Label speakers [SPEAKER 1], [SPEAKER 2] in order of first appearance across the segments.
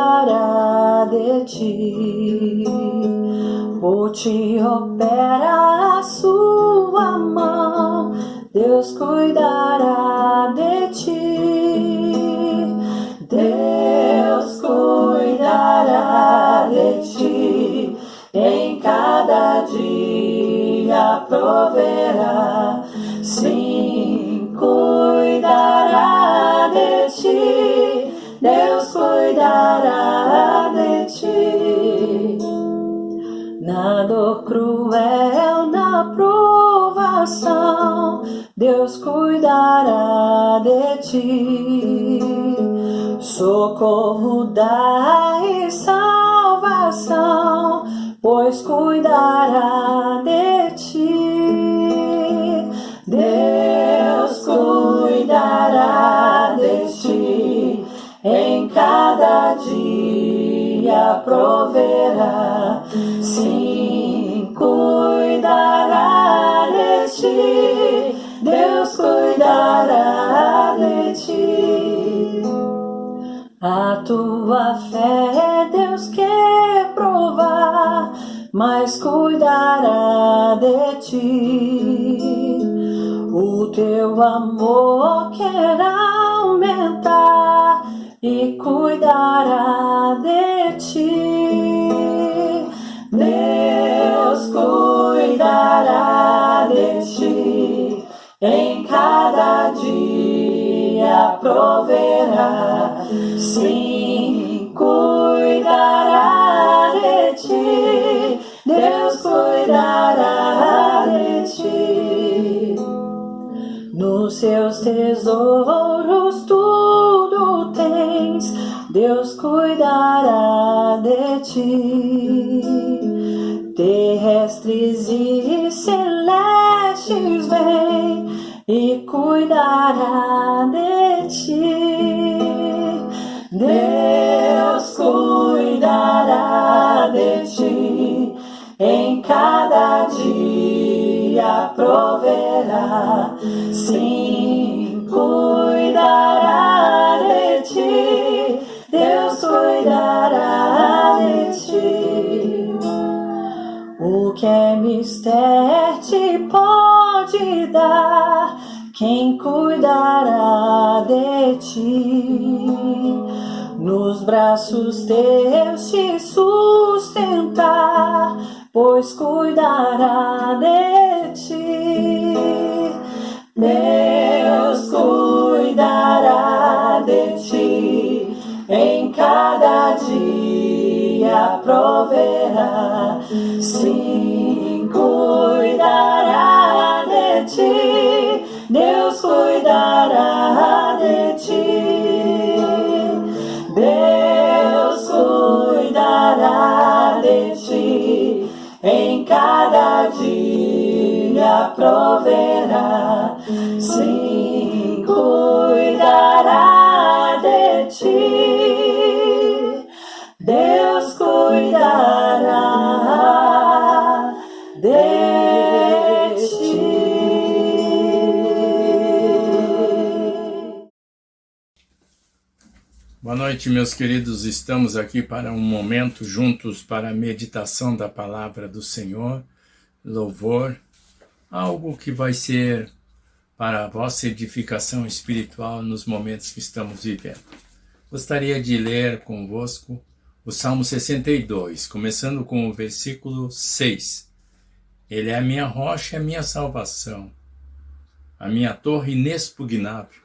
[SPEAKER 1] cuidará de ti. Por ti opera a sua mão, Deus cuidará de ti. Deus cuidará de ti, em cada dia proverá. Sim, cuidará de ti, Deus cuidará de ti. Na dor cruel, na provação, Deus cuidará de ti. Socorro dá e salvação, pois cuidará de ti. Deus cuidará de ti, em cada dia proverá. Sim, cuidará de ti, Deus cuidará de ti. A tua fé Deus quer provar, mas cuidará de ti. O teu amor quer aumentar e cuidará de ti. Deus cuidará de ti, em cada dia proverá. Sim, cuidará de ti, Deus cuidará de ti. Nos seus tesouros tudo tens, Deus cuidará de ti. Terrestres e celestes vêm e cuidará de ti. Deus cuidará de ti, em cada dia proverá. Sim, cuidará de ti, Deus cuidará de ti. O que é mister te pode dar, quem cuidará de ti. Nos braços teus te sustentar, pois cuidará de ti. Deus cuidará de ti, em cada dia proverá. Sim, cuidará de ti, Deus cuidará de ti. Deus cuidará de ti, em cada dia proverá. Sim, cuidará de ti, Deus cuidará de ti.
[SPEAKER 2] Boa noite, meus queridos. Estamos aqui para um momento juntos para a meditação da palavra do Senhor, louvor, algo que vai ser para a vossa edificação espiritual nos momentos que estamos vivendo. Gostaria de ler convosco o Salmo 62, começando com o versículo 6. Ele é a minha rocha e a minha salvação, a minha torre inexpugnável.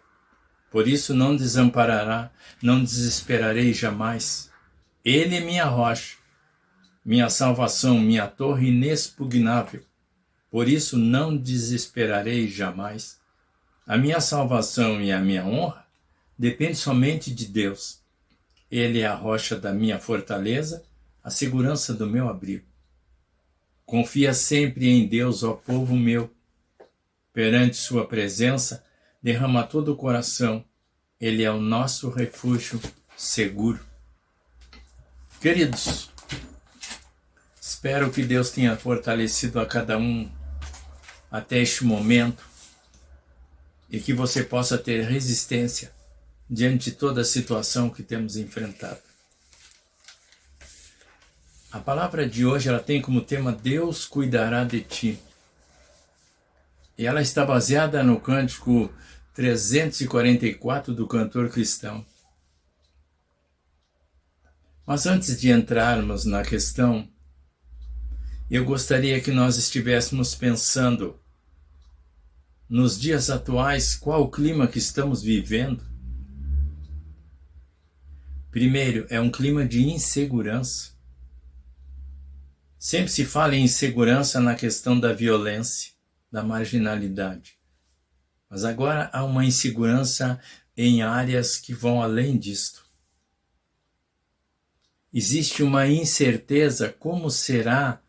[SPEAKER 2] Por isso não desamparará, não desesperarei jamais. Ele é minha rocha, minha salvação, minha torre inexpugnável. Por isso não desesperarei jamais. A minha salvação e a minha honra dependem somente de Deus. Ele é a rocha da minha fortaleza, a segurança do meu abrigo. Confia sempre em Deus, ó povo meu. Perante sua presença, derrama todo o coração. Ele é o nosso refúgio seguro. Queridos, espero que Deus tenha fortalecido a cada um até este momento e que você possa ter resistência diante de toda a situação que temos enfrentado. A palavra de hoje ela tem como tema Deus cuidará de ti. E ela está baseada no cântico 344 do cantor cristão. Mas antes de entrarmos na questão, eu gostaria que nós estivéssemos pensando nos dias atuais, qual o clima que estamos vivendo. Primeiro, é um clima de insegurança. Sempre se fala em insegurança na questão da violência, da marginalidade. Mas agora há uma insegurança em áreas que vão além disto. Existe uma incerteza como será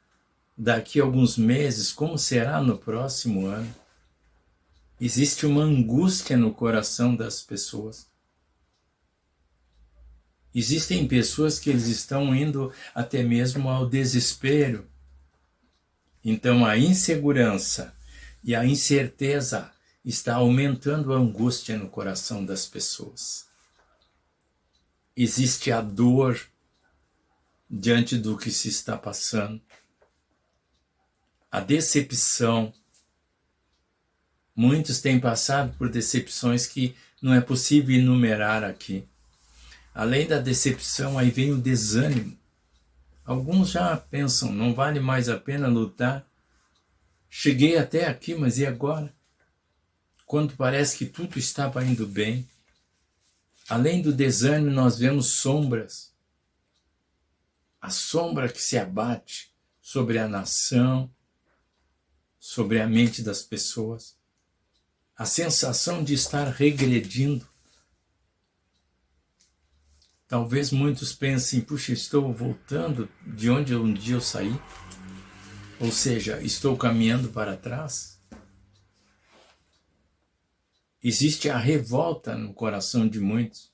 [SPEAKER 2] daqui a alguns meses, como será no próximo ano. Existe uma angústia no coração das pessoas. Existem pessoas que eles estão indo até mesmo ao desespero. Então a insegurança e a incerteza está aumentando a angústia no coração das pessoas. Existe a dor diante do que se está passando. A decepção. Muitos têm passado por decepções que não é possível enumerar aqui. Além da decepção, aí vem o desânimo. Alguns já pensam, não vale mais a pena lutar. Cheguei até aqui, mas e agora? Quando parece que tudo estava indo bem. Além do desânimo, nós vemos sombras. A sombra que se abate sobre a nação, sobre a mente das pessoas. A sensação de estar regredindo. Talvez muitos pensem, puxa, estou voltando de onde um dia eu saí. Ou seja, estou caminhando para trás. Existe a revolta no coração de muitos.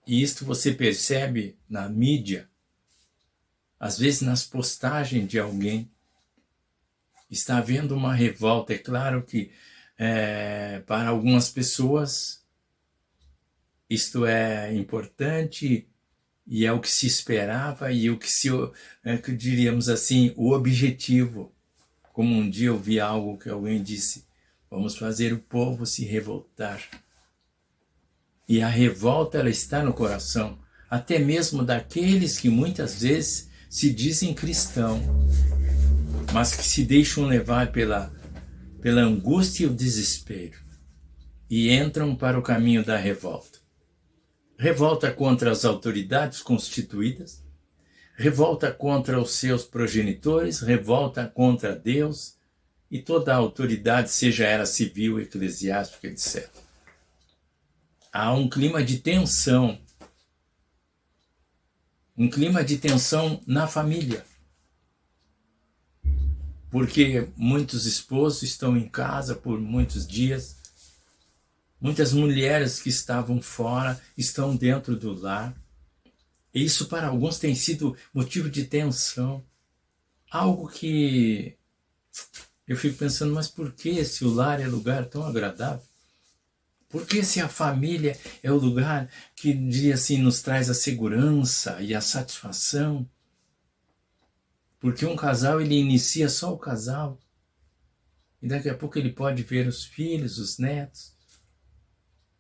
[SPEAKER 2] E isto você percebe na mídia, às vezes nas postagens de alguém. Está havendo uma revolta. É claro que para algumas pessoas isto é importante e é o que se esperava e o que que diríamos assim, o objetivo. Como um dia eu vi algo que alguém disse, vamos fazer o povo se revoltar. E a revolta ela está no coração, até mesmo daqueles que muitas vezes se dizem cristãos, mas que se deixam levar pela angústia e o desespero e entram para o caminho da revolta. Revolta contra as autoridades constituídas, revolta contra os seus progenitores, revolta contra Deus e toda a autoridade, seja ela civil, eclesiástica, etc. Há um clima de tensão, na família. Porque muitos esposos estão em casa por muitos dias, muitas mulheres que estavam fora estão dentro do lar. E isso para alguns tem sido motivo de tensão. Algo que eu fico pensando, mas por que se o lar é lugar tão agradável? Por que se a família é o lugar que, diria assim, nos traz a segurança e a satisfação? Porque um casal, ele inicia só o casal. E daqui a pouco ele pode ver os filhos, os netos.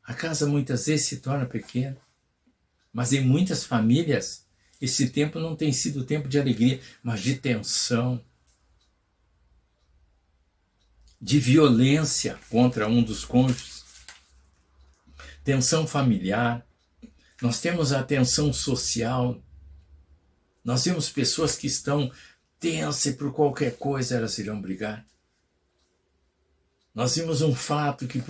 [SPEAKER 2] A casa muitas vezes se torna pequena. Mas em muitas famílias, esse tempo não tem sido tempo de alegria, mas de tensão. De violência contra um dos cônjuges. Tensão familiar. Nós temos a tensão social. Nós vemos pessoas que estão tensas e por qualquer coisa elas irão brigar. Nós vimos um fato que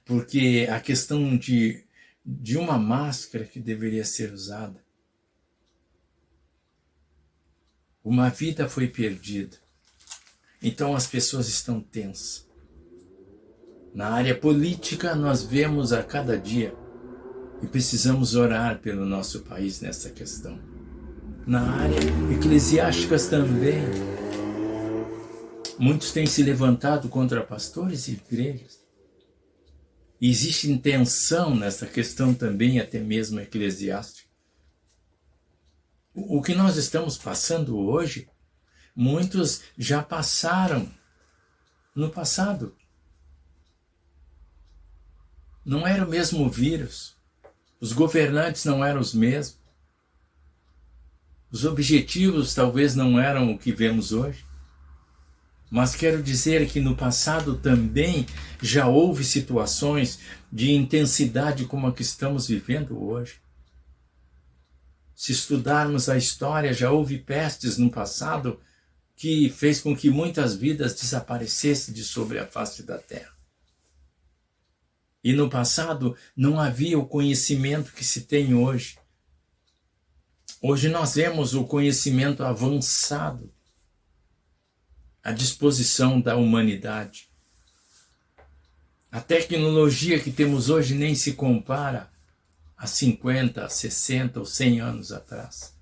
[SPEAKER 2] porque a questão de uma máscara que deveria ser usada. Uma vida foi perdida. Então as pessoas estão tensas. Na área política nós vemos a cada dia e precisamos orar pelo nosso país nessa questão. Na área eclesiástica também. Muitos têm se levantado contra pastores e igrejas. E existe tensão nessa questão também, até mesmo eclesiástica. O que nós estamos passando hoje, muitos já passaram no passado. Não era o mesmo vírus. Os governantes não eram os mesmos. Os objetivos talvez não eram o que vemos hoje. Mas quero dizer que no passado também já houve situações de intensidade como a que estamos vivendo hoje. Se estudarmos a história, já houve pestes no passado que fez com que muitas vidas desaparecessem de sobre a face da terra. E no passado não havia o conhecimento que se tem hoje. Hoje nós vemos o conhecimento avançado à disposição da humanidade. A tecnologia que temos hoje nem se compara a 50, 60 ou 100 anos atrás.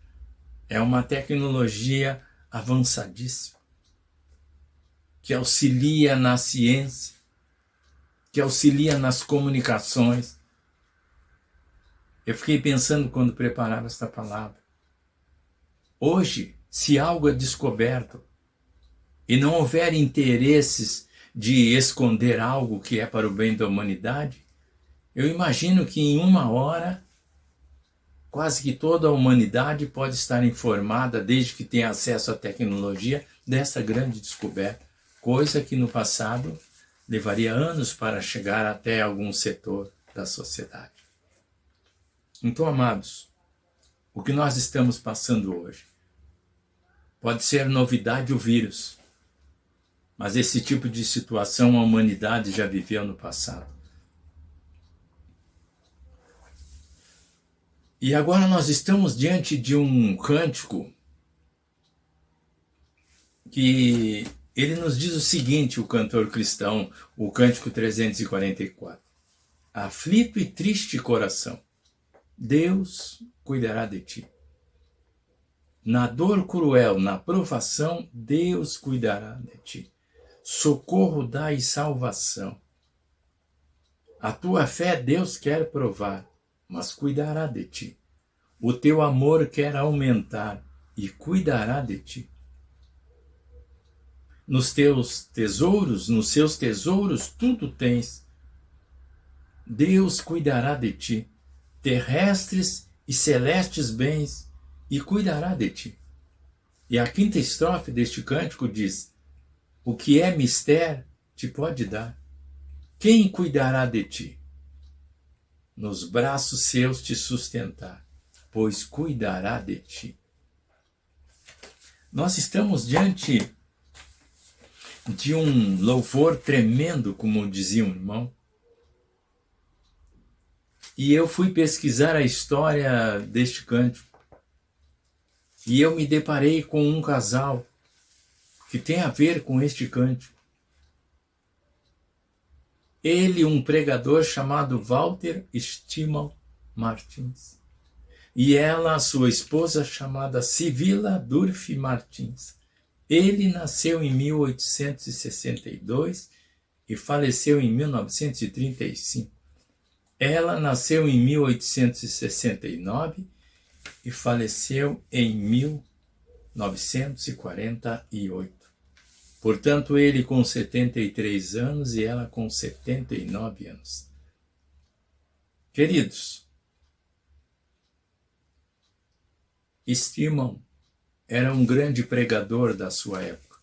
[SPEAKER 2] É uma tecnologia avançadíssima, que auxilia na ciência, que auxilia nas comunicações. Eu fiquei pensando quando preparava esta palavra. Hoje, se algo é descoberto e não houver interesses de esconder algo que é para o bem da humanidade, eu imagino que em 1 hora, quase que toda a humanidade pode estar informada, desde que tenha acesso à tecnologia, dessa grande descoberta, coisa que no passado levaria anos para chegar até algum setor da sociedade. Então, amados, o que nós estamos passando hoje pode ser novidade o vírus, mas esse tipo de situação a humanidade já viveu no passado. E agora nós estamos diante de um cântico que ele nos diz o seguinte, o cantor cristão, o cântico 344. Aflito e triste coração, Deus cuidará de ti. Na dor cruel, na provação, Deus cuidará de ti. Socorro dá e salvação. A tua fé Deus quer provar, mas cuidará de ti. O teu amor quer aumentar e cuidará de ti. Nos seus tesouros, tudo tens. Deus cuidará de ti, terrestres e celestes bens, e cuidará de ti. E a 5ª estrofe deste cântico diz, o que é mister te pode dar. Quem cuidará de ti? Nos braços seus te sustentar, pois cuidará de ti. Nós estamos diante de um louvor tremendo, como dizia um irmão. E eu fui pesquisar a história deste cântico. E eu me deparei com um casal que tem a ver com este cântico. Ele, um pregador chamado Walter Stimal Martins. E ela, sua esposa, chamada Sibila Durf Martins. Ele nasceu em 1862 e faleceu em 1935. Ela nasceu em 1869 e faleceu em 1948. Portanto, ele com 73 anos e ela com 79 anos. Queridos, Stimal era um grande pregador da sua época,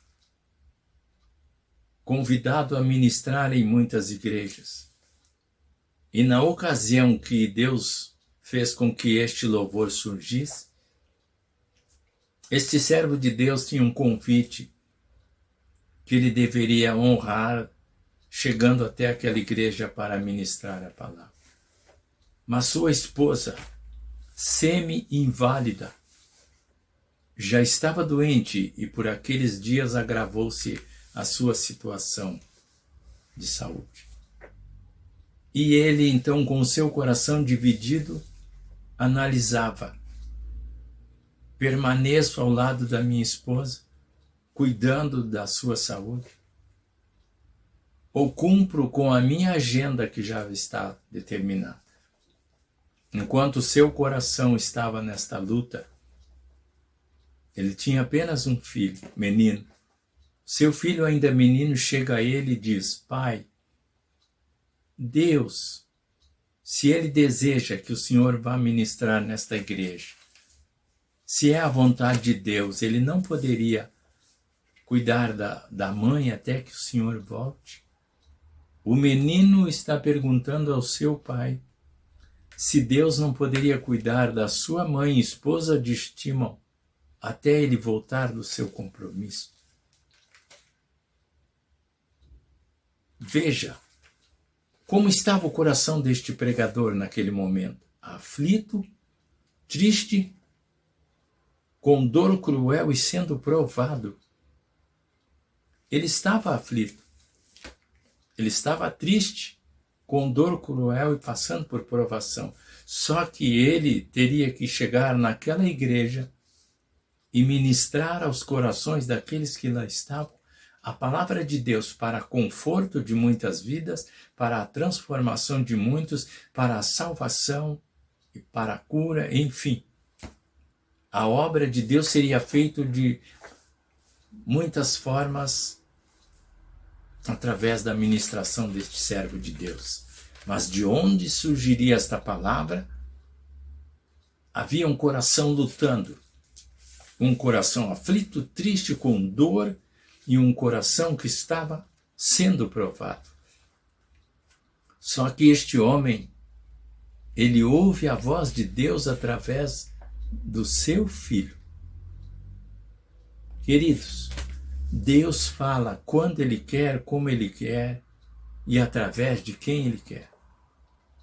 [SPEAKER 2] convidado a ministrar em muitas igrejas. E na ocasião que Deus fez com que este louvor surgisse, este servo de Deus tinha um convite que ele deveria honrar, chegando até aquela igreja para ministrar a palavra. Mas sua esposa, semi-inválida, já estava doente e por aqueles dias agravou-se a sua situação de saúde. E ele, então, com o seu coração dividido, analisava: permaneço ao lado da minha esposa, cuidando da sua saúde? Ou cumpro com a minha agenda que já está determinada? Enquanto seu coração estava nesta luta, Ele tinha apenas um filho, menino. Seu filho ainda menino chega a ele e diz: Pai, Deus, se ele deseja que o Senhor vá ministrar nesta igreja, se é a vontade de Deus, ele não poderia cuidar da mãe até que o Senhor volte? O menino está perguntando ao seu pai se Deus não poderia cuidar da sua mãe, esposa de estima, até ele voltar do seu compromisso. Veja como estava o coração deste pregador naquele momento, aflito, triste, com dor cruel e sendo provado. Ele estava aflito, ele estava triste, com dor cruel e passando por provação. Só que ele teria que chegar naquela igreja e ministrar aos corações daqueles que lá estavam a palavra de Deus para conforto de muitas vidas, para a transformação de muitos, para a salvação e para a cura, enfim. A obra de Deus seria feita de muitas formas através da ministração deste servo de Deus. Mas de onde surgiria esta palavra? Havia um coração lutando, um coração aflito, triste, com dor, e um coração que estava sendo provado. Só que este homem, ele ouve a voz de Deus através do seu filho. Queridos, Deus fala quando Ele quer, como Ele quer e através de quem Ele quer.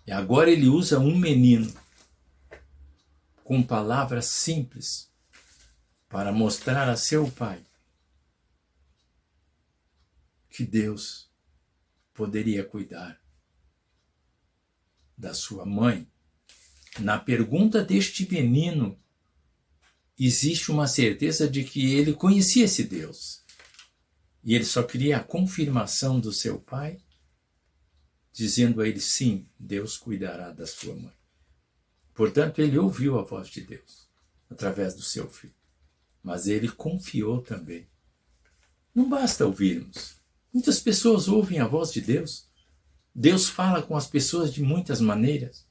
[SPEAKER 2] E agora Ele usa um menino com palavras simples para mostrar a seu pai que Deus poderia cuidar da sua mãe. Na pergunta deste menino, existe uma certeza de que ele conhecia esse Deus. E ele só queria a confirmação do seu pai, dizendo a ele: sim, Deus cuidará da sua mãe. Portanto, ele ouviu a voz de Deus através do seu filho. Mas ele confiou também. Não basta ouvirmos. Muitas pessoas ouvem a voz de Deus. Deus fala com as pessoas de muitas maneiras.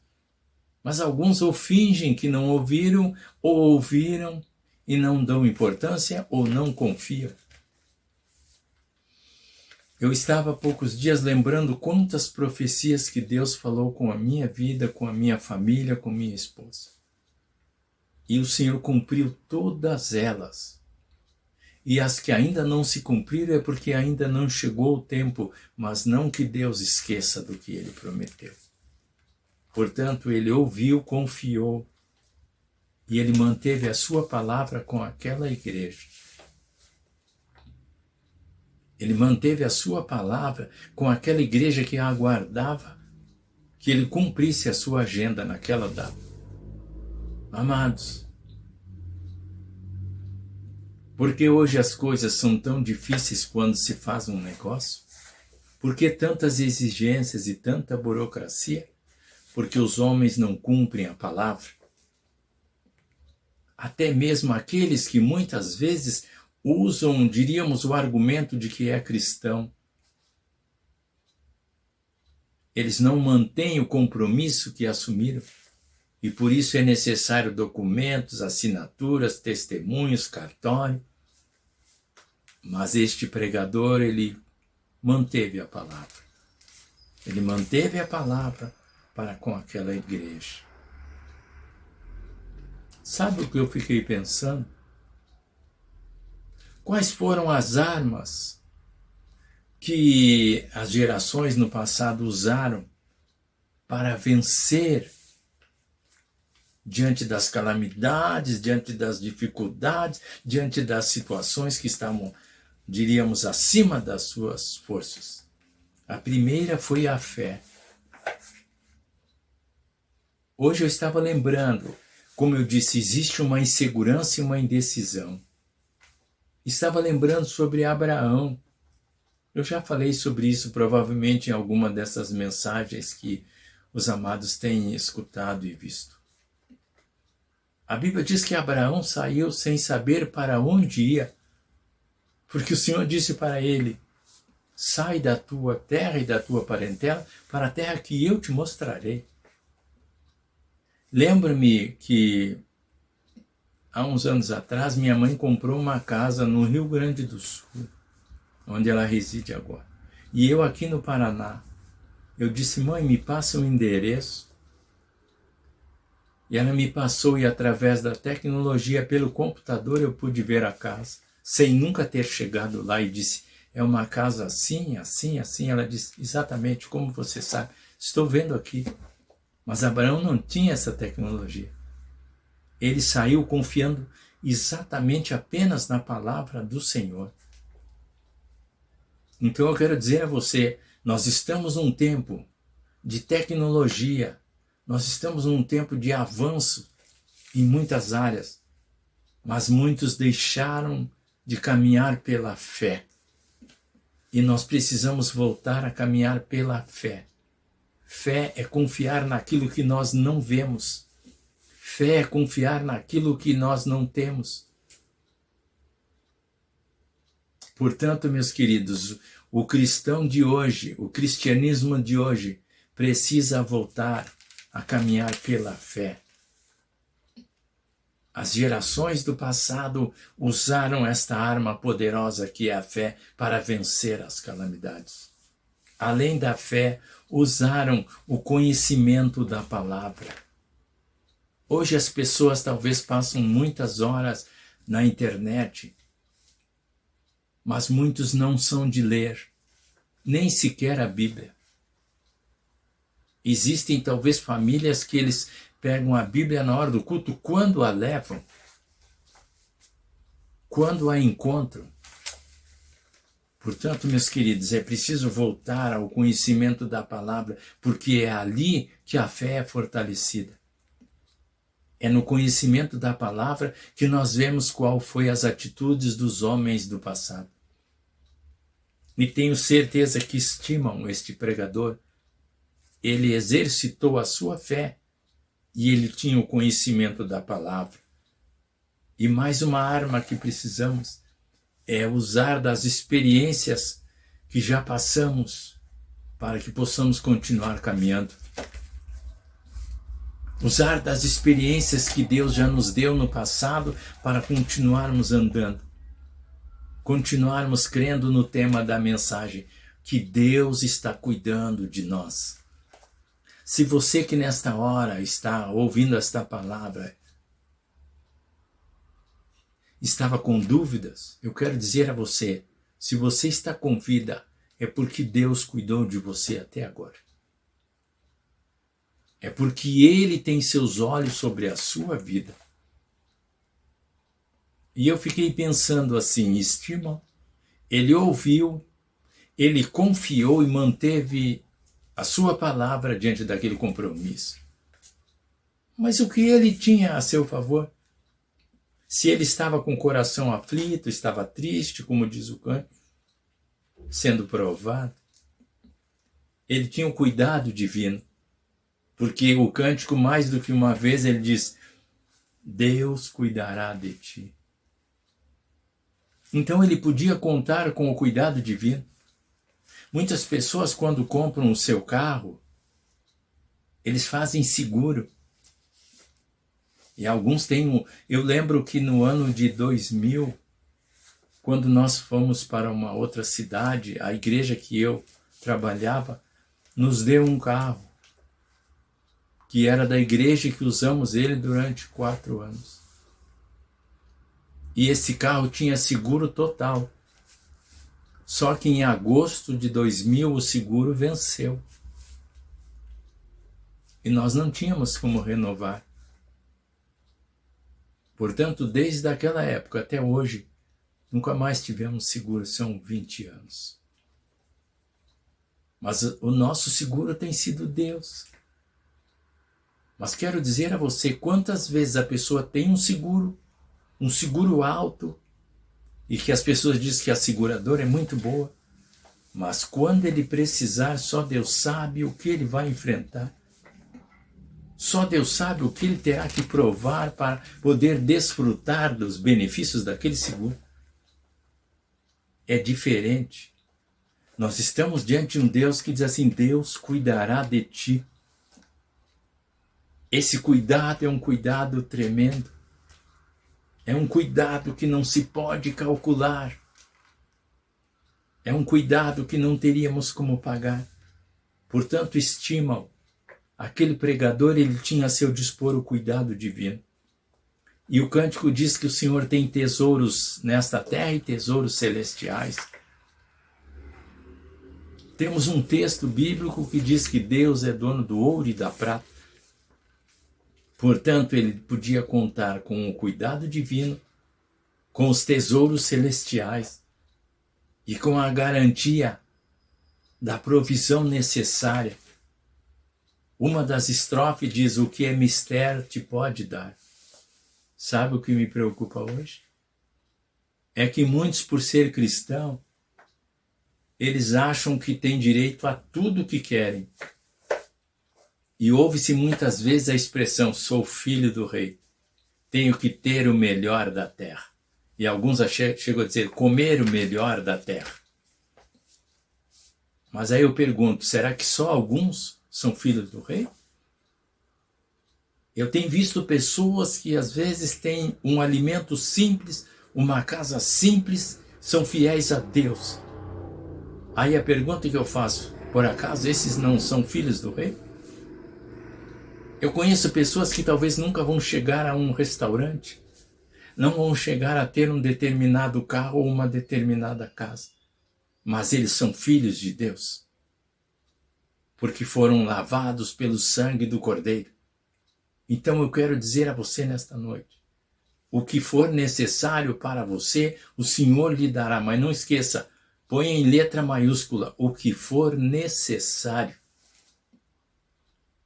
[SPEAKER 2] Mas alguns ou fingem que não ouviram, ou ouviram e não dão importância, ou não confiam. Eu estava há poucos dias lembrando quantas profecias que Deus falou com a minha vida, com a minha família, com minha esposa. E o Senhor cumpriu todas elas. E as que ainda não se cumpriram é porque ainda não chegou o tempo, mas não que Deus esqueça do que Ele prometeu. Portanto, Ele ouviu, confiou, e Ele manteve a sua palavra com aquela igreja. Ele manteve a sua palavra com aquela igreja que a aguardava, que Ele cumprisse a sua agenda naquela data. Amados, porque hoje as coisas são tão difíceis quando se faz um negócio? Por que tantas exigências e tanta burocracia? Porque os homens não cumprem a palavra. Até mesmo aqueles que muitas vezes usam, diríamos, o argumento de que é cristão. Eles não mantêm o compromisso que assumiram. E por isso é necessário documentos, assinaturas, testemunhos, cartório. Mas este pregador, ele manteve a palavra. Ele manteve a palavra para com aquela igreja. Sabe o que eu fiquei pensando? Quais foram as armas que as gerações no passado usaram para vencer diante das calamidades, diante das dificuldades, diante das situações que estavam, diríamos, acima das suas forças? A primeira foi a fé. Hoje eu estava lembrando, como eu disse, existe uma insegurança e uma indecisão. Estava lembrando sobre Abraão. Eu já falei sobre isso provavelmente em alguma dessas mensagens que os amados têm escutado e visto. A Bíblia diz que Abraão saiu sem saber para onde ia, porque o Senhor disse para ele: sai da tua terra e da tua parentela para a terra que eu te mostrarei. Lembro-me que há uns anos atrás minha mãe comprou uma casa no Rio Grande do Sul, onde ela reside agora. E eu aqui no Paraná. Eu disse: mãe, me passa o endereço. E ela me passou, e através da tecnologia, pelo computador, eu pude ver a casa, sem nunca ter chegado lá, e disse: é uma casa assim, assim, assim. Ela disse: exatamente como você sabe, estou vendo aqui. Mas Abraão não tinha essa tecnologia. Ele saiu confiando exatamente apenas na palavra do Senhor. Então eu quero dizer a você, nós estamos num tempo de tecnologia, nós estamos num tempo de avanço em muitas áreas, mas muitos deixaram de caminhar pela fé. E nós precisamos voltar a caminhar pela fé. Fé é confiar naquilo que nós não vemos. Fé é confiar naquilo que nós não temos. Portanto, meus queridos, o cristão de hoje, o cristianismo de hoje, precisa voltar a caminhar pela fé. As gerações do passado usaram esta arma poderosa que é a fé para vencer as calamidades. Além da fé, usaram o conhecimento da palavra. Hoje as pessoas talvez passam muitas horas na internet, mas muitos não são de ler, nem sequer a Bíblia. Existem talvez famílias que eles pegam a Bíblia na hora do culto, quando a levam, quando a encontram. Portanto, meus queridos, é preciso voltar ao conhecimento da palavra, porque é ali que a fé é fortalecida. É no conhecimento da palavra que nós vemos qual foi as atitudes dos homens do passado. E tenho certeza que estimam este pregador. Ele exercitou a sua fé e ele tinha o conhecimento da palavra. E mais uma arma que precisamos é usar das experiências que já passamos para que possamos continuar caminhando. Usar das experiências que Deus já nos deu no passado para continuarmos andando. Continuarmos crendo no tema da mensagem, que Deus está cuidando de nós. Se você que nesta hora está ouvindo esta palavra, estava com dúvidas, eu quero dizer a você, se você está com vida, é porque Deus cuidou de você até agora. É porque Ele tem seus olhos sobre a sua vida. E eu fiquei pensando assim, estima, ele ouviu, ele confiou e manteve a sua palavra diante daquele compromisso. Mas o que ele tinha a seu favor? Se ele estava com o coração aflito, estava triste, como diz o cântico, sendo provado, ele tinha um cuidado divino. Porque o cântico, mais do que uma vez, ele diz: Deus cuidará de ti. Então ele podia contar com o cuidado divino. Muitas pessoas, quando compram o seu carro, eles fazem seguro. E alguns têm... Eu lembro que no ano de 2000, quando nós fomos para uma outra cidade, a igreja que eu trabalhava nos deu um carro, que era da igreja, que usamos ele durante 4 anos. E esse carro tinha seguro total. Só que em agosto de 2000 o seguro venceu. E nós não tínhamos como renovar. Portanto, desde aquela época até hoje, nunca mais tivemos seguro, são 20 anos. Mas o nosso seguro tem sido Deus. Mas quero dizer a você, quantas vezes a pessoa tem um seguro alto, e que as pessoas dizem que a seguradora é muito boa, mas quando ele precisar, só Deus sabe o que ele vai enfrentar. Só Deus sabe o que ele terá que provar para poder desfrutar dos benefícios daquele seguro. É diferente. Nós estamos diante de um Deus que diz assim: Deus cuidará de ti. Esse cuidado é um cuidado tremendo. É um cuidado que não se pode calcular. É um cuidado que não teríamos como pagar. Portanto, estima-o. Aquele pregador, ele tinha a seu dispor o cuidado divino. E o cântico diz que o Senhor tem tesouros nesta terra e tesouros celestiais. Temos um texto bíblico que diz que Deus é dono do ouro e da prata. Portanto, ele podia contar com o cuidado divino, com os tesouros celestiais e com a garantia da provisão necessária. Uma das estrofes diz: o que é mister te pode dar. Sabe o que me preocupa hoje? É que muitos, por ser cristão, eles acham que têm direito a tudo o que querem. E ouve-se muitas vezes a expressão: sou filho do rei, tenho que ter o melhor da terra. E alguns chegam a dizer: comer o melhor da terra. Mas aí eu pergunto: será que só alguns são filhos do rei? Eu tenho visto pessoas que às vezes têm um alimento simples, uma casa simples, são fiéis a Deus. Aí a pergunta que eu faço: por acaso esses não são filhos do rei? Eu conheço pessoas que talvez nunca vão chegar a um restaurante, não vão chegar a ter um determinado carro ou uma determinada casa, mas eles são filhos de Deus, porque foram lavados pelo sangue do Cordeiro. Então eu quero dizer a você nesta noite: o que for necessário para você, o Senhor lhe dará. Mas não esqueça, põe em letra maiúscula: o que for necessário.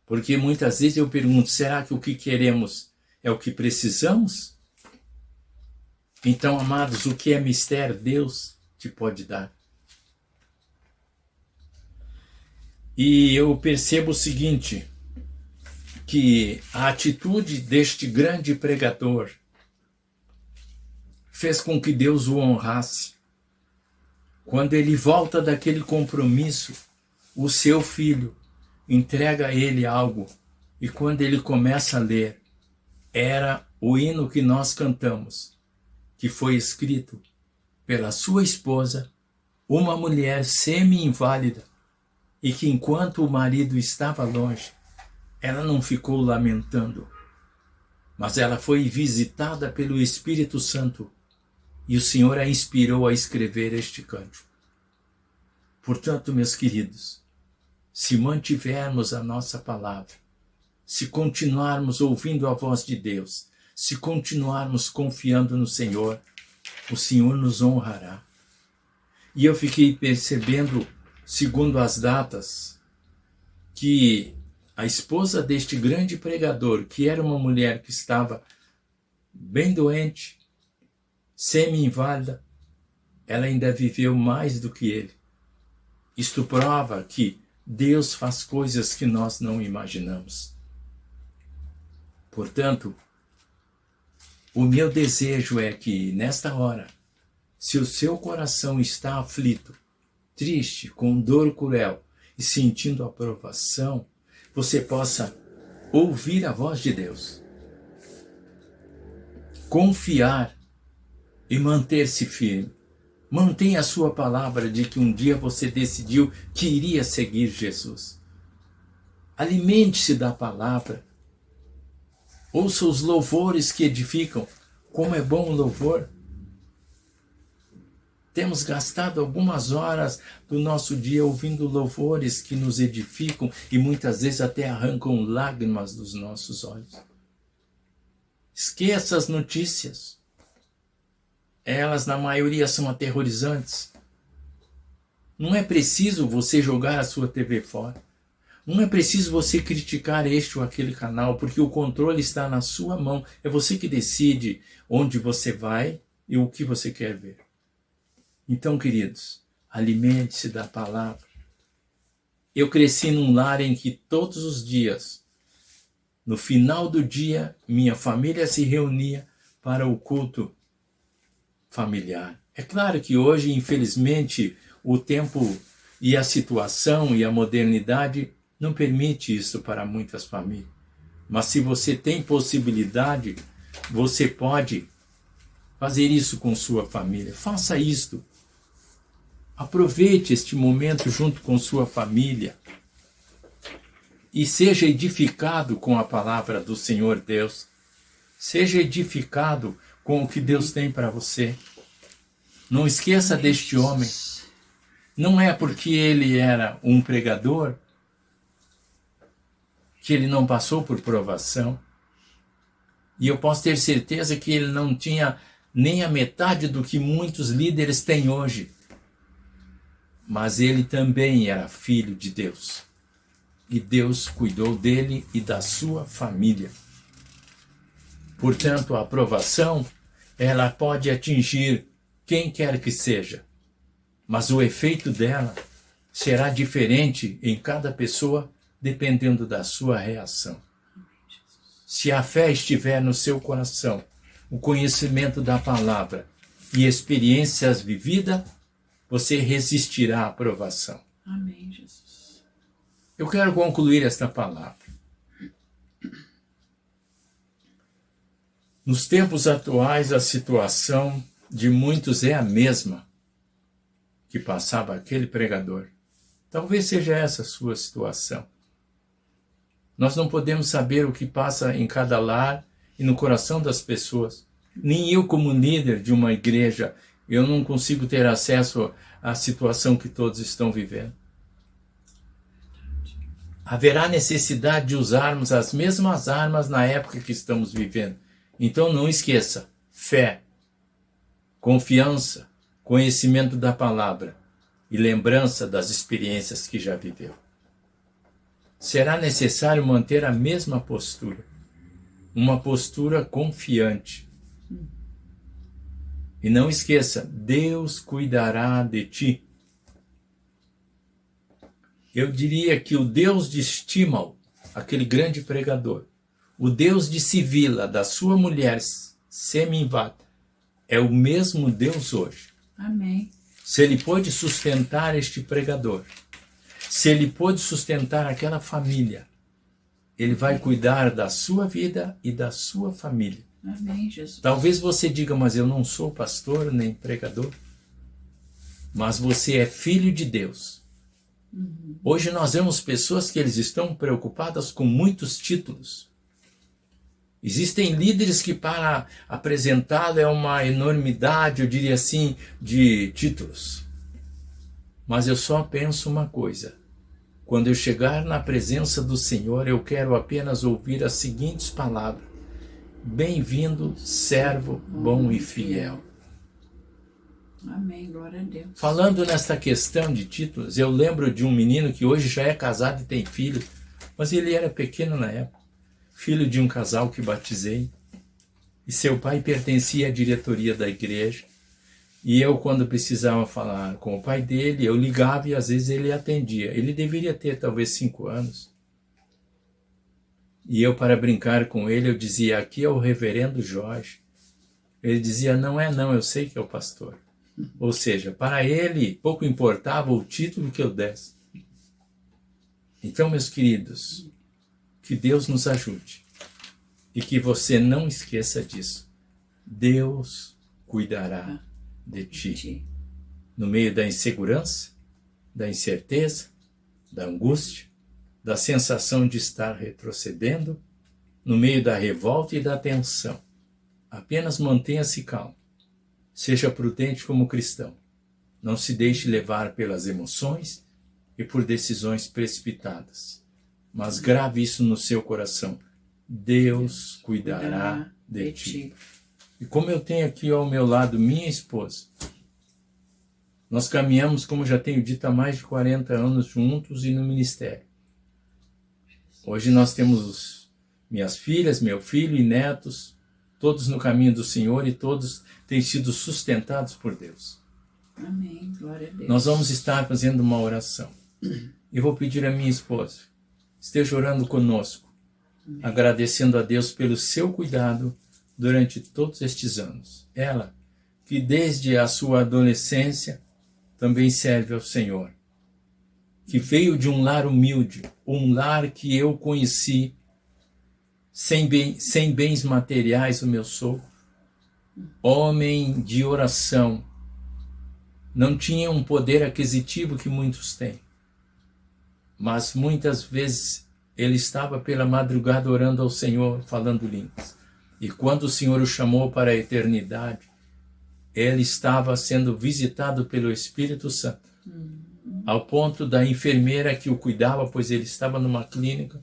[SPEAKER 2] Porque muitas vezes eu pergunto: será que o que queremos é o que precisamos? Então, amados, o que é mistério, Deus te pode dar. E eu percebo o seguinte, que a atitude deste grande pregador fez com que Deus o honrasse. Quando ele volta daquele compromisso, o seu filho entrega a ele algo, e quando ele começa a ler, era o hino que nós cantamos, que foi escrito pela sua esposa, uma mulher semi-inválida, e que enquanto o marido estava longe, ela não ficou lamentando, mas ela foi visitada pelo Espírito Santo, e o Senhor a inspirou a escrever este cântico. Portanto, meus queridos, se mantivermos a nossa palavra, se continuarmos ouvindo a voz de Deus, se continuarmos confiando no Senhor, o Senhor nos honrará. E eu fiquei percebendo, segundo as datas, que a esposa deste grande pregador, que era uma mulher que estava bem doente, semi-inválida, ela ainda viveu mais do que ele. Isto prova que Deus faz coisas que nós não imaginamos. Portanto, o meu desejo é que, nesta hora, se o seu coração está aflito, triste, com dor cruel e sentindo aprovação, você possa ouvir a voz de Deus, confiar e manter-se firme. Mantenha a sua palavra de que um dia você decidiu que iria seguir Jesus. Alimente-se da palavra. Ouça os louvores que edificam. Como é bom o louvor. Temos gastado algumas horas do nosso dia ouvindo louvores que nos edificam e muitas vezes até arrancam lágrimas dos nossos olhos. Esqueça as notícias. Elas, na maioria, são aterrorizantes. Não é preciso você jogar a sua TV fora. Não é preciso você criticar este ou aquele canal, porque o controle está na sua mão. É você que decide onde você vai e o que você quer ver. Então, queridos, alimente-se da palavra. Eu cresci num lar em que todos os dias No final do dia, minha família se reunia para o culto familiar. É claro que hoje, infelizmente, o tempo e a situação e a modernidade não permite isso para muitas famílias. Mas se você tem possibilidade, você pode fazer isso com sua família. Faça isto. Aproveite este momento junto com sua família e seja edificado com a palavra do Senhor Deus. Seja edificado com o que Deus tem para você. Não esqueça deste homem. Não é porque ele era um pregador que ele não passou por provação. E eu posso ter certeza que ele não tinha nem a metade do que muitos líderes têm hoje. Mas ele também era filho de Deus. E Deus cuidou dele e da sua família. Portanto, a aprovação, ela pode atingir quem quer que seja. Mas o efeito dela será diferente em cada pessoa, dependendo da sua reação. Se a fé estiver no seu coração, o conhecimento da palavra e experiências vividas, você resistirá à provação.
[SPEAKER 1] Amém, Jesus.
[SPEAKER 2] Eu quero concluir esta palavra. Nos tempos atuais, a situação de muitos é a mesma que passava aquele pregador. Talvez seja essa a sua situação. Nós não podemos saber o que passa em cada lar e no coração das pessoas. Nem eu, como líder de uma igreja, eu não consigo ter acesso à situação que todos estão vivendo. Haverá necessidade de usarmos as mesmas armas na época que estamos vivendo. Então não esqueça, fé, confiança, conhecimento da palavra e lembrança das experiências que já viveu. Será necessário manter a mesma postura, uma postura confiante. E não esqueça, Deus cuidará de ti. Eu diria que o Deus de Estímao, aquele grande pregador, o Deus de Sivila, da sua mulher Seminvat, é o mesmo Deus hoje.
[SPEAKER 1] Amém.
[SPEAKER 2] Se ele pôde sustentar este pregador, se ele pôde sustentar aquela família, ele vai cuidar da sua vida e da sua família.
[SPEAKER 1] Amém, Jesus.
[SPEAKER 2] Talvez você diga, mas eu não sou pastor nem pregador. Mas você é filho de Deus. Hoje nós vemos pessoas que eles estão preocupadas com muitos títulos. Existem líderes que para apresentá-lo é uma enormidade, eu diria assim, de títulos. Mas eu só penso uma coisa. Quando eu chegar na presença do Senhor, eu quero apenas ouvir as seguintes palavras. Bem-vindo, servo bom e fiel.
[SPEAKER 1] Amém, glória a Deus.
[SPEAKER 2] Falando nesta questão de títulos, eu lembro de um menino que hoje já é casado e tem filho, mas ele era pequeno na época, filho de um casal que batizei, e seu pai pertencia à diretoria da igreja, e eu, quando precisava falar com o pai dele, eu ligava e às vezes ele atendia. Ele deveria ter talvez 5 anos. E eu, para brincar com ele, eu dizia, aqui é o reverendo Jorge. Ele dizia, não é não, eu sei que é o pastor. Ou seja, para ele pouco importava o título que eu desse. Então, meus queridos, que Deus nos ajude e que você não esqueça disso. Deus cuidará de ti. No meio da insegurança, da incerteza, da angústia, da sensação de estar retrocedendo, no meio da revolta e da tensão. Apenas mantenha-se calmo. Seja prudente como cristão. Não se deixe levar pelas emoções e por decisões precipitadas. Mas grave isso no seu coração. Deus cuidará de ti. E como eu tenho aqui ao meu lado minha esposa, nós caminhamos, como já tenho dito, há mais de 40 anos juntos e no ministério. Hoje nós temos minhas filhas, meu filho e netos, todos no caminho do Senhor e todos têm sido sustentados por Deus.
[SPEAKER 1] Amém, glória a Deus.
[SPEAKER 2] Nós vamos estar fazendo uma oração. E vou pedir à minha esposa, esteja orando conosco, agradecendo a Deus pelo seu cuidado durante todos estes anos. Ela, que desde a sua adolescência também serve ao Senhor, que veio de um lar humilde, um lar que eu conheci sem bens materiais, o meu sogro, homem de oração, não tinha um poder aquisitivo que muitos têm, mas muitas vezes ele estava pela madrugada orando ao Senhor, falando línguas. E quando o Senhor o chamou para a eternidade, ele estava sendo visitado pelo Espírito Santo, ao ponto da enfermeira que o cuidava, pois ele estava numa clínica,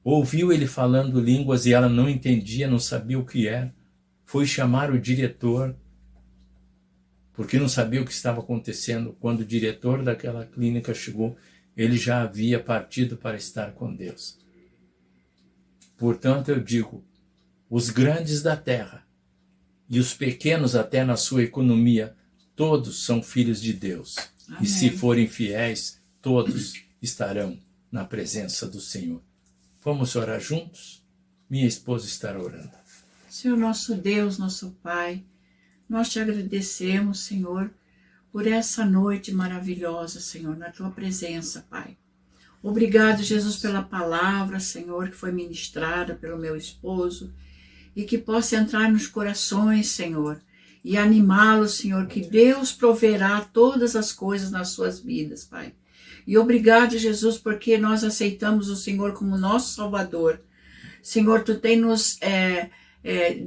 [SPEAKER 2] ouviu ele falando línguas e ela não entendia, não sabia o que era. Foi chamar o diretor, porque não sabia o que estava acontecendo. Quando o diretor daquela clínica chegou, ele já havia partido para estar com Deus. Portanto, eu digo, os grandes da terra e os pequenos até na sua economia, todos são filhos de Deus.
[SPEAKER 1] Amém.
[SPEAKER 2] E se forem fiéis, todos estarão na presença do Senhor. Vamos orar juntos? Minha esposa estará orando.
[SPEAKER 1] Senhor nosso Deus, nosso Pai, nós te agradecemos, Senhor, por essa noite maravilhosa, Senhor, na tua presença, Pai. Obrigado, Jesus, pela palavra, Senhor, que foi ministrada pelo meu esposo e que possa entrar nos corações, Senhor, e animá-los, Senhor, que Deus proverá todas as coisas nas suas vidas, Pai. E obrigado, Jesus, porque nós aceitamos o Senhor como nosso Salvador. Senhor, tu tem nos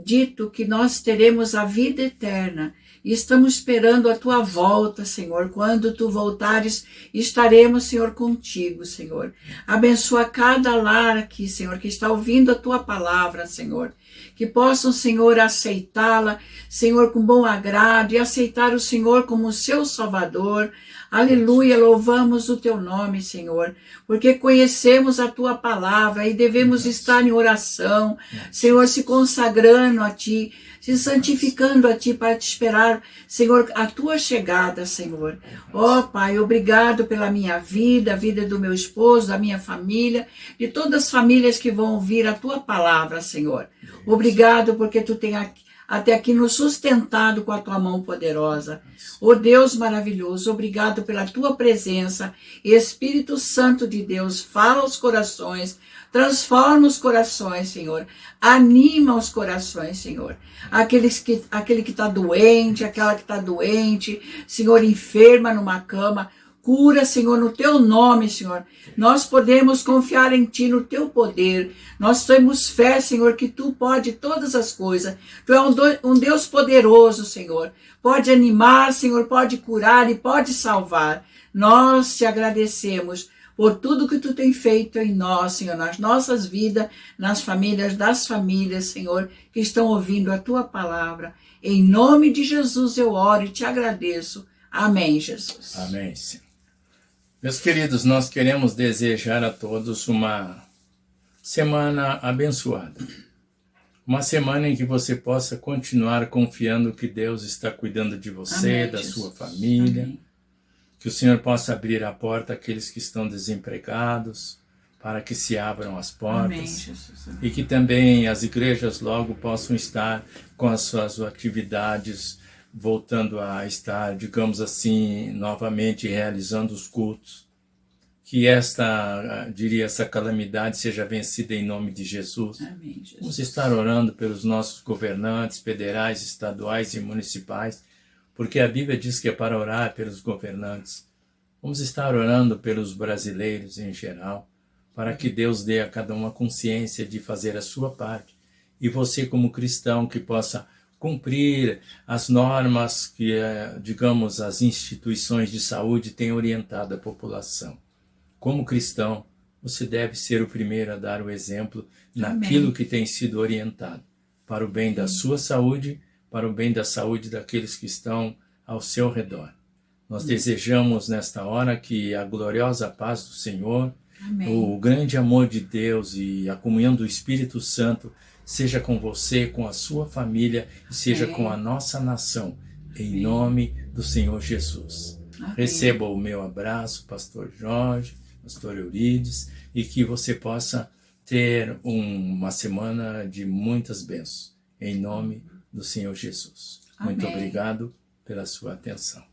[SPEAKER 1] dito que nós teremos a vida eterna e estamos esperando a tua volta, Senhor. Quando tu voltares, estaremos, Senhor, contigo, Senhor. Abençoa cada lar aqui, Senhor, que está ouvindo a tua palavra, Senhor. Que possam, Senhor, aceitá-la, Senhor, com bom agrado e aceitar o Senhor como seu Salvador. Aleluia, louvamos o teu nome, Senhor, porque conhecemos a tua palavra e devemos estar em oração, Senhor, se consagrando a ti, se santificando a ti para te esperar, Senhor, a tua chegada, Senhor. Ó Pai, obrigado pela minha vida, a vida do meu esposo, da minha família, de todas as famílias que vão ouvir a tua palavra, Senhor. Obrigado porque tu tem até aqui nos sustentado com a tua mão poderosa. Ó Deus maravilhoso, obrigado pela tua presença. Espírito Santo de Deus, fala aos corações, transforma os corações, Senhor. Anima os corações, Senhor. Aquele que está doente, aquela que está doente, Senhor, enferma numa cama. Cura, Senhor, no teu nome, Senhor. Nós podemos confiar em ti, no teu poder. Nós temos fé, Senhor, que tu pode todas as coisas. Tu é um Deus poderoso, Senhor. Pode animar, Senhor, pode curar e pode salvar. Nós te agradecemos por tudo que tu tem feito em nós, Senhor, nas nossas vidas, nas famílias das famílias, Senhor, que estão ouvindo a tua palavra. Em nome de Jesus eu oro e te agradeço. Amém, Jesus.
[SPEAKER 2] Amém, Senhor. Meus queridos, nós queremos desejar a todos uma semana abençoada. Uma semana em que você possa continuar confiando que Deus está cuidando de você,
[SPEAKER 1] Amém,
[SPEAKER 2] da
[SPEAKER 1] Jesus.
[SPEAKER 2] sua família.
[SPEAKER 1] Amém.
[SPEAKER 2] Que o Senhor possa abrir a porta àqueles que estão desempregados, para que se abram as portas.
[SPEAKER 1] Amém, Jesus. Amém.
[SPEAKER 2] E que também as igrejas logo possam estar com as suas atividades, voltando a estar, digamos assim, novamente realizando os cultos. Que essa calamidade seja vencida em nome de Jesus.
[SPEAKER 1] Amém, Jesus.
[SPEAKER 2] Vamos estar orando pelos nossos governantes federais, estaduais e municipais, porque a Bíblia diz que é para orar pelos governantes. Vamos estar orando pelos brasileiros em geral, para que Deus dê a cada um a consciência de fazer a sua parte. E você, como cristão, que possa cumprir as normas que, digamos, as instituições de saúde têm orientado a população. Como cristão, você deve ser o primeiro a dar o exemplo naquilo
[SPEAKER 1] Amém.
[SPEAKER 2] que tem sido orientado, para o bem da sua saúde, para o bem da saúde daqueles que estão ao seu redor. Nós desejamos nesta hora que a gloriosa paz do Senhor,
[SPEAKER 1] Amém.
[SPEAKER 2] o grande amor de Deus e a comunhão do Espírito Santo seja com você, com a sua família e seja
[SPEAKER 1] Amém.
[SPEAKER 2] com a nossa nação, em nome do Senhor Jesus.
[SPEAKER 1] Amém.
[SPEAKER 2] Receba o meu abraço, pastor Jorge, pastor Eurides, e que você possa ter uma semana de muitas bênçãos. Em nome do Senhor Jesus.
[SPEAKER 1] Amém.
[SPEAKER 2] Muito obrigado pela sua atenção.